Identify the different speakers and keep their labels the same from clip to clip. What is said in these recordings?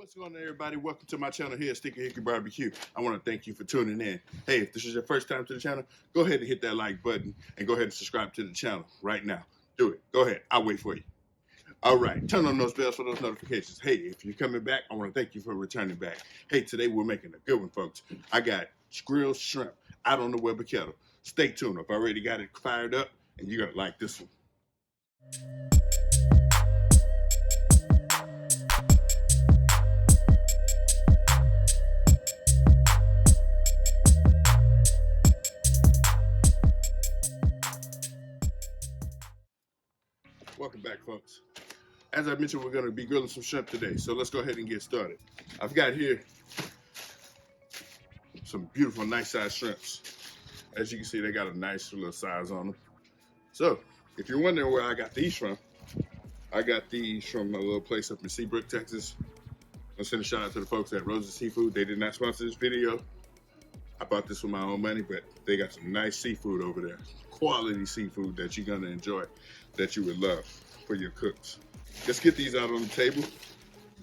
Speaker 1: What's going on, everybody? Welcome to my channel here, Sticky Hickory BBQ. I want to thank you for tuning in. Hey, if this is your first time to the channel, go ahead and hit that like button and go ahead and subscribe to the channel right now. Do it. Go ahead. I'll wait for you. All right. Turn on those bells for those notifications. Hey, if you're coming back, I want to thank you for returning back. Hey, today we're making a good one, folks. I got grilled shrimp out on the Weber kettle. Stay tuned. I've already got it fired up, and you're going to like this one. Welcome back, folks. As I mentioned, we're going to be grilling some shrimp today, so let's go ahead and get started. I've got here some beautiful, nice-sized shrimps. As you can see, they got a nice little size on them. So, if you're wondering where I got these from, I got these from a little place up in Seabrook, Texas. I'll send a shout out to the folks at Rose's Seafood. They did not sponsor this video. I bought this with my own money, but they got some nice seafood over there. Quality seafood that you're gonna enjoy, that you would love for your cooks. Let's get these out on the table,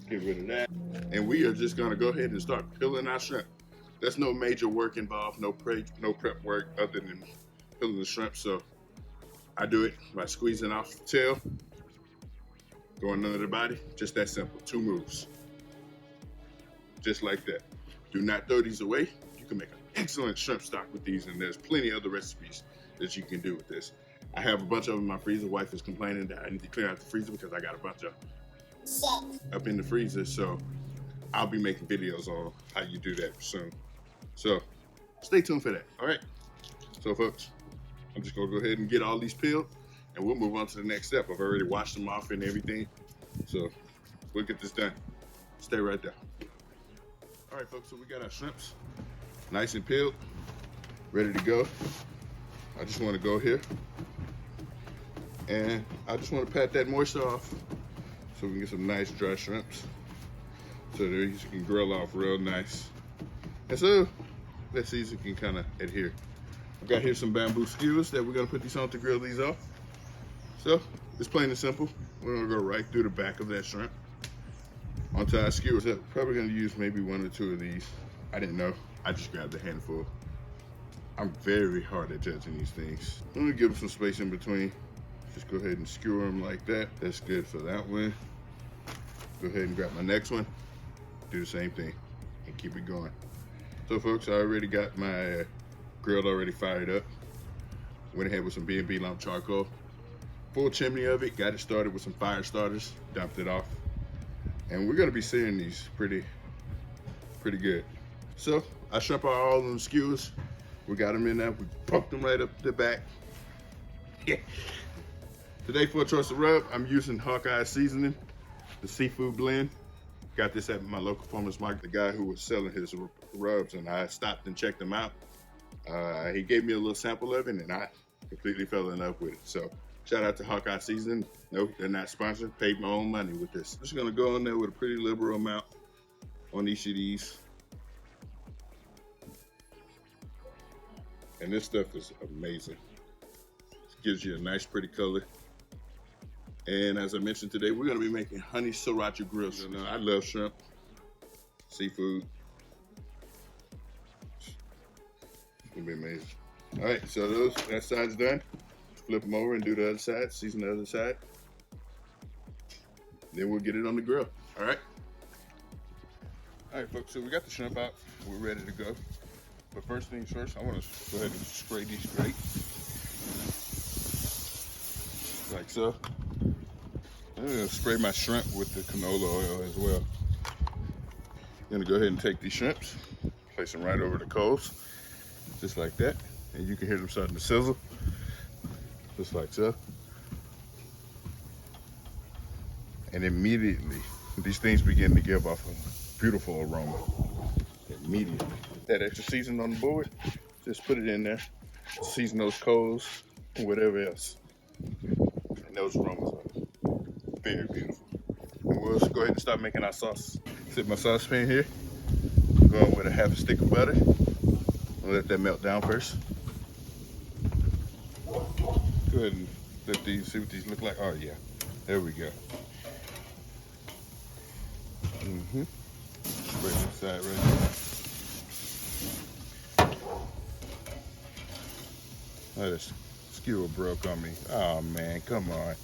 Speaker 1: get rid of that. And we are just gonna go ahead and start peeling our shrimp. There's no major work involved, no prep work other than peeling the shrimp. So I do it by squeezing off the tail, going under the body, just that simple, 2 moves. Just like that. Do not throw these away. You can make an excellent shrimp stock with these, and there's plenty of other recipes that you can do with this. I have a bunch of them in my freezer. Wife is complaining that I need to clear out the freezer because I got a bunch of shit up in the freezer. So I'll be making videos on how you do that soon. So stay tuned for that. All right. So folks, I'm just gonna go ahead and get all these peeled and we'll move on to the next step. I've already washed them off and everything. So we'll get this done. Stay right there. All right, folks, so we got our shrimps nice and peeled, ready to go. I just want to go here and I just want to pat that moisture off so we can get some nice dry shrimps so these can grill off real nice. And so let's see if it can kind of adhere. I've got here some bamboo skewers that we're going to put these on to grill these off. So it's plain and simple. We're going to go right through the back of that shrimp onto our skewers. I'm probably going to use maybe 1 or 2 of these. I didn't know. I just grabbed a handful. I'm very hard at judging these things. I'm gonna give them some space in between. Just go ahead and skewer them like that. That's good for that one. Go ahead and grab my next one. Do the same thing and keep it going. So folks, I already got my grill already fired up. Went ahead with some B&B lump charcoal. Full chimney of it. Got it started with some fire starters. Dumped it off. And we're gonna be searing these pretty good. So I shrimp all them skewers. We got them in there. We pumped them right up the back. Yeah. Today for a choice of rub, I'm using Hawkeye seasoning, the seafood blend. Got this at my local farmer's market. The guy who was selling his rubs, and I stopped and checked them out. He gave me a little sample of it, and I completely fell in love with it. So shout out to Hawkeye seasoning. Nope, they're not sponsored. Paid my own money with this. I'm just gonna go in there with a pretty liberal amount on each of these. And this stuff is amazing. It gives you a nice, pretty color. And as I mentioned today, we're gonna be making honey sriracha grills. You know, I love shrimp, seafood. It's gonna be amazing. All right, so that side's done. Flip them over and do the other side, season the other side. Then we'll get it on the grill, all right? All right, folks, so we got the shrimp out. We're ready to go. But first things first, I want to go ahead and spray these straight. Like so. I'm going to spray my shrimp with the canola oil as well. I'm going to go ahead and take these shrimps, place them right over the coals, just like that. And you can hear them starting to sizzle, just like so. And immediately, these things begin to give off a beautiful aroma. Immediately. That extra seasoning on the board, just put it in there. Season those coals and whatever else. And those aromas are very beautiful. And we'll just go ahead and start making our sauce. Set my saucepan here. Going with a half a stick of butter. I'll let that melt down first. Go ahead and let these, see what these look like. Oh yeah, there we go. Spread this side right here. Oh, this skewer broke on me. Oh man, come on.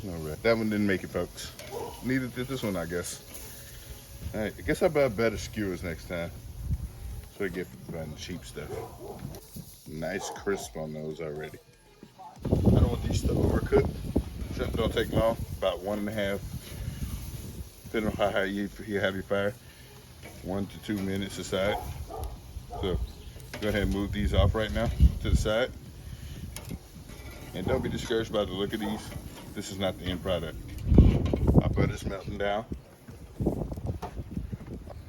Speaker 1: All right, that one didn't make it, folks. Neither did this one, I guess. All right, I guess I'll buy better skewers next time. So I get buying cheap stuff. Nice crisp on those already. I don't want these to overcook. Shrimp don't take long, about 1.5, depending on how high you have your fire. 1 to 2 minutes aside. So go ahead and move these off right now to the side. And don't be discouraged by the look of these. This is not the end product. Our butter's melting down.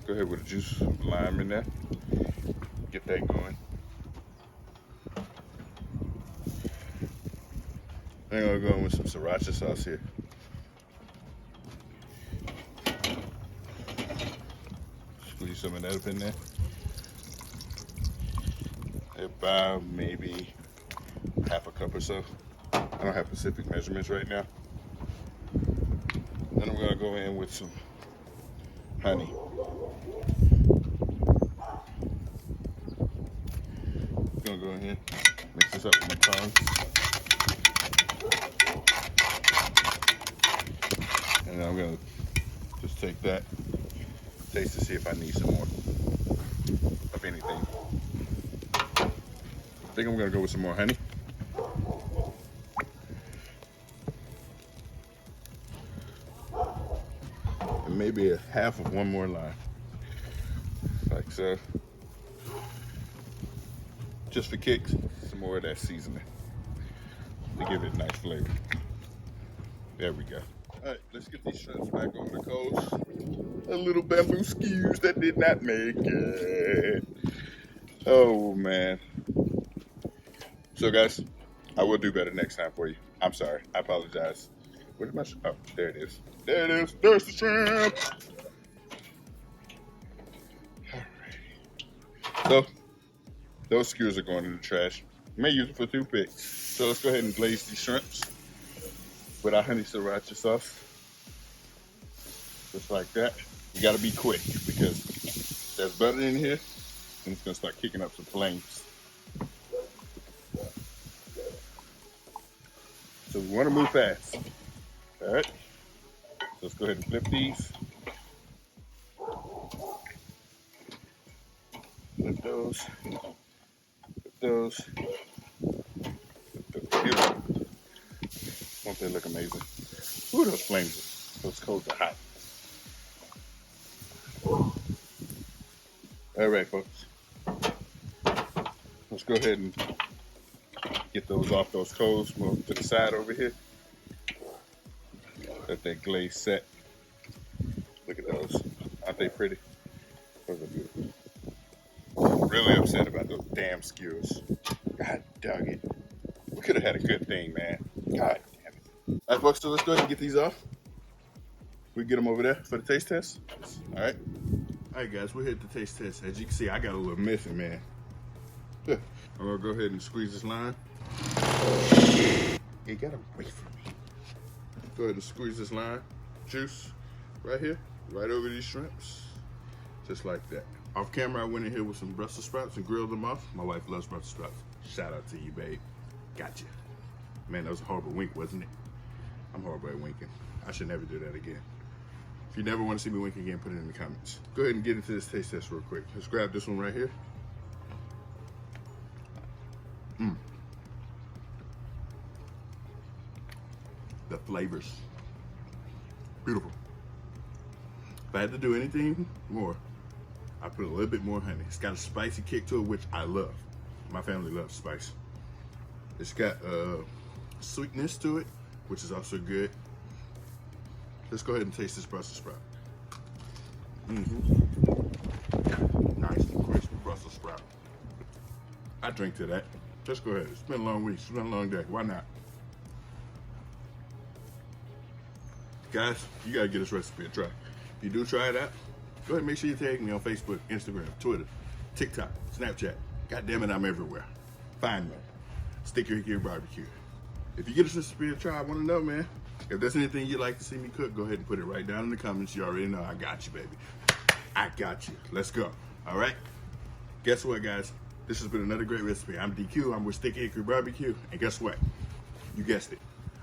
Speaker 1: Go ahead with a juice of lime in there. Get that going. I'm gonna go in with some Sriracha sauce here. Squeeze some of that up in there. About maybe 1/2 cup or so. I don't have specific measurements right now. Then I'm gonna go in with some honey. I'm gonna go ahead, mix this up with my tongs. And I'm gonna just take that, taste to see if I need some more of anything. I think I'm gonna go with some more honey. And maybe 1/2 of one more lime, like so. Just for kicks, some more of that seasoning to give it a nice flavor. There we go. All right, let's get these shrimps back on the coast. A little bamboo skews that did not make it. Oh man. So guys, I will do better next time for you. I'm sorry, I apologize. Where's my shrimp? Oh, there it is. There it is, there's the shrimp. All right. So, those skewers are going in the trash. You may use them for toothpicks. So let's go ahead and glaze these shrimps with our honey sriracha sauce. Just like that. You gotta be quick because there's butter in here and it's gonna start kicking up some flames. So we wanna move fast. All right, let's go ahead and flip these. Flip those, flip those. Beautiful. Won't they look amazing? Ooh, those flames, those coals are hot. All right, folks. Let's go ahead and get those off those coals. Move to the side over here. Let that glaze set. Look at those. Aren't they pretty? Those are beautiful. I'm really upset about those damn skewers. God dang it. We could have had a good thing, man. God damn it. All right, folks, so let's go ahead and get these off. We get them over there for the taste test. All right. All right, guys, we're here at the taste test. As you can see, I got a little missing, man. I'm gonna go ahead and squeeze this lime. It got away from me. Go ahead and squeeze this lime juice right here, right over these shrimps, just like that. Off camera, I went in here with some Brussels sprouts and grilled them off. My wife loves Brussels sprouts. Shout out to you, babe. Gotcha. Man, that was a horrible wink, wasn't it? I'm horrible at winking. I should never do that again. If you never want to see me wink again, put it in the comments. Go ahead and get into this taste test real quick. Let's grab this one right here. The flavors. Beautiful. If I had to do anything more, I put a little bit more honey. It's got a spicy kick to it, which I love. My family loves spice. It's got sweetness to it, which is also good. Let's go ahead and taste this Brussels sprout. Nice and crispy Brussels sprout. I drink to that. Let's go ahead. It's been a long week. It's been a long day. Why not? Guys, you gotta give this recipe a try. If you do try it out, go ahead and make sure you tag me on Facebook, Instagram, Twitter, TikTok, Snapchat. God damn it, I'm everywhere. Find me. Stick your Hickory barbecue. If you get this recipe a try, I wanna know, man. If there's anything you'd like to see me cook, go ahead and put it right down in the comments. You already know I got you, baby. I got you. Let's go. All right? Guess what, guys? This has been another great recipe. I'm DQ. I'm with Sticky Hickory BBQ. And guess what? You guessed it.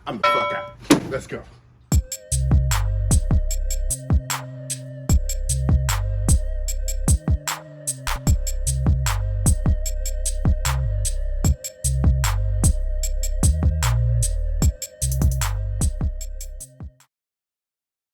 Speaker 1: I'm the fuck out. Let's go.